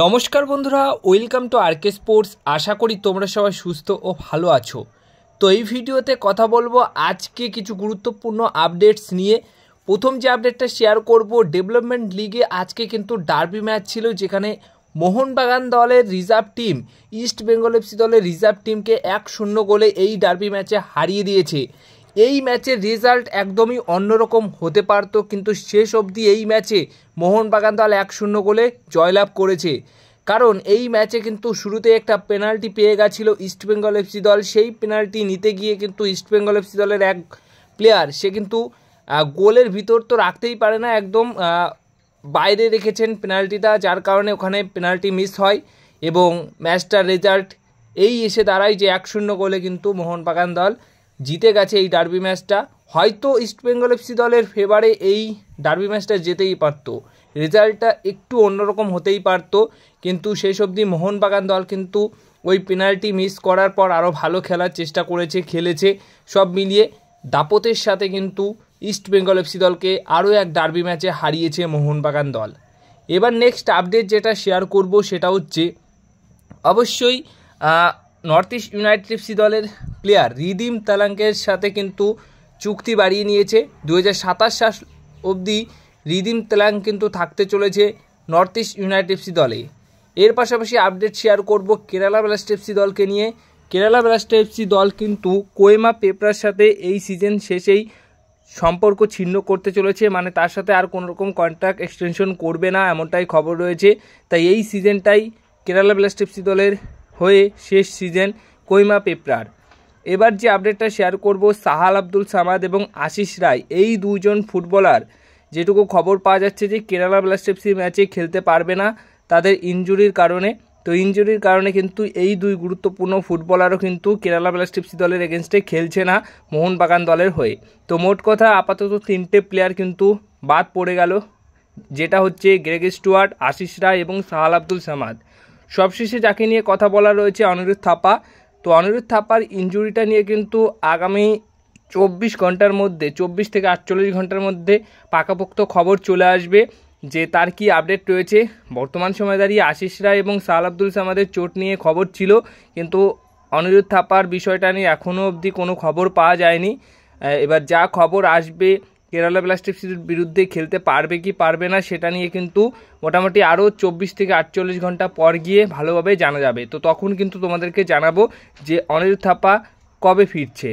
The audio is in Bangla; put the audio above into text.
নমস্কার বন্ধুরা, ওয়েলকাম টু আরকে স্পোর্টস। আশা করি তোমরা সবাই সুস্থ ও ভালো আছো। তো এই ভিডিওতে কথা বলবো আজকে কিছু গুরুত্বপূর্ণ আপডেটস নিয়ে। প্রথম যে আপডেটটা শেয়ার করব, ডেভেলপমেন্ট লিগে আজকে কিন্তু ডার্বি ম্যাচ ছিল, যেখানে মোহনবাগান দলের reserve team east Bengal FC দলের রিজার্ভ টিমকে 1-0 গোলে এই ডার্বি ম্যাচে হারিয়ে দিয়েছে। এই ম্যাচের রেজাল্ট একদমই অন্যরকম হতে পারত, কিন্তু শেষ অবধি এই ম্যাচে মোহনবাগান দল 1-0 গোলে জয়লাভ করেছে। কারণ এই ম্যাচে কিন্তু শুরুতে একটা পেনাল্টি পেয়ে গেছিল ইস্টবেঙ্গল এফসি দল। সেই পেনাল্টি নিতে গিয়ে কিন্তু ইস্টবেঙ্গল এফসি দলের এক প্লেয়ার সে কিন্তু গোলের ভিতর তো রাখতেই পারে না, একদম বাইরে রেখেছেন পেনাল্টিটা, যার কারণে ওখানে পেনাল্টি মিস হয় এবং ম্যাচটার রেজাল্ট এই এসে দাঁড়ায় যে 1-0 গোলে কিন্তু মোহনবাগান দল জিতে গেছে এই ডার্বি ম্যাচটা। হয়তো ইস্টবেঙ্গল এফসি দলের ফেভারে এই ডার্বি ম্যাচটা যেতেই পারতো, রেজাল্টটা একটু অন্যরকম হতেই পারতো, কিন্তু শেষ অবধি মোহনবাগান দল কিন্তু ওই পেনাল্টি মিস করার পর আরও ভালো খেলার চেষ্টা খেলেছে। সব মিলিয়ে দাপটের সাথে কিন্তু ইস্টবেঙ্গল এফসি দলকে আরও এক ডার্বি ম্যাচে হারিয়েছে মোহনবাগান দল। এবার নেক্সট আপডেট যেটা শেয়ার করব সেটা হচ্ছে অবশ্যই নর্থ ইস্ট ইউনাইটেড এফসি দলের প্লেয়ার রিদিম তালাঙ্কের সাথে কিন্তু চুক্তি বাড়িয়ে নিয়েছে। 2027 সাল অবধি রিদিম তালাঙ্ক কিন্তু থাকতে চলেছে নর্থ ইস্ট ইউনাইটেড এফসি দলে। এর পাশাপাশি আপডেট শেয়ার করব কেরালা ব্লাস্ট এফসি দলকে নিয়ে। কেরালা ব্লাস্ট এফসি দল কিন্তু কোয়েমা পেপরার সাথে এই সিজন শেষেই সম্পর্ক ছিন্ন করতে চলেছে, মানে তার সাথে আর কোনো রকম কন্ট্রাক্ট এক্সটেনশন করবে না, এমনটাই খবর রয়েছে। তাই এই সিজনটাই কেরালা ব্লাস্ট এফসি দলের হয়ে শেষ সিজন কোয়েমা পেপরার। এবার যে আপডেটটা শেয়ার করব, সাহাল আব্দুল সামাদ এবং আশিস রায় এই দুজন ফুটবলার, যেটুকু খবর পাওয়া যাচ্ছে যে কেরালা ব্লাস্ট এফসি ম্যাচে খেলতে পারবে না তাদের ইনজুরির কারণে। তো ইনজুরির কারণে কিন্তু এই দুই গুরুত্বপূর্ণ ফুটবলারও কিন্তু কেরালা ব্লাস্ট এফসি দলের এগেনস্টে খেলছে না মোহনবাগান দলের হয়ে। তো মোট কথা আপাতত 3টে প্লেয়ার কিন্তু বাদ পড়ে গেল, যেটা হচ্ছে গ্রেগ স্টুয়ার্ট, আশিস রায় এবং সাহাল আব্দুল সামাদ। সবশেষে যাকে নিয়ে কথা বলা রয়েছে অনিরুদ্ধ থাপা। তো অনিরুদ্ধ থাপার ইনজুরিটা নিয়ে কিন্তু আগামী 24 ঘন্টার মধ্যে, 24 থেকে 48 ঘন্টার মধ্যে পাকাপোক্ত খবর চলে আসবে যে তার কি আপডেট রয়েছে। বর্তমান সময় দাঁড়িয়ে আশিস রায় এবং সাহাল আব্দুল সামাদের চোট নিয়ে খবর ছিল, কিন্তু অনিরুদ্ধ থাপার বিষয়টা নিয়ে এখনও অবধি কোনো খবর পাওয়া যায়নি। এবার যা খবর আসবে কেরালা ব্লাস্ট এফসির বিরুদ্ধে খেলতে পারবে কি পারবে না সেটা নিয়ে কিন্তু মোটামুটি আরও 24 থেকে 48 ঘন্টা পর গিয়ে ভালোভাবে জানা যাবে। তো তখন কিন্তু তোমাদেরকে জানাবো যে অনিরুদ্ধ থাপা কবে ফিরছে।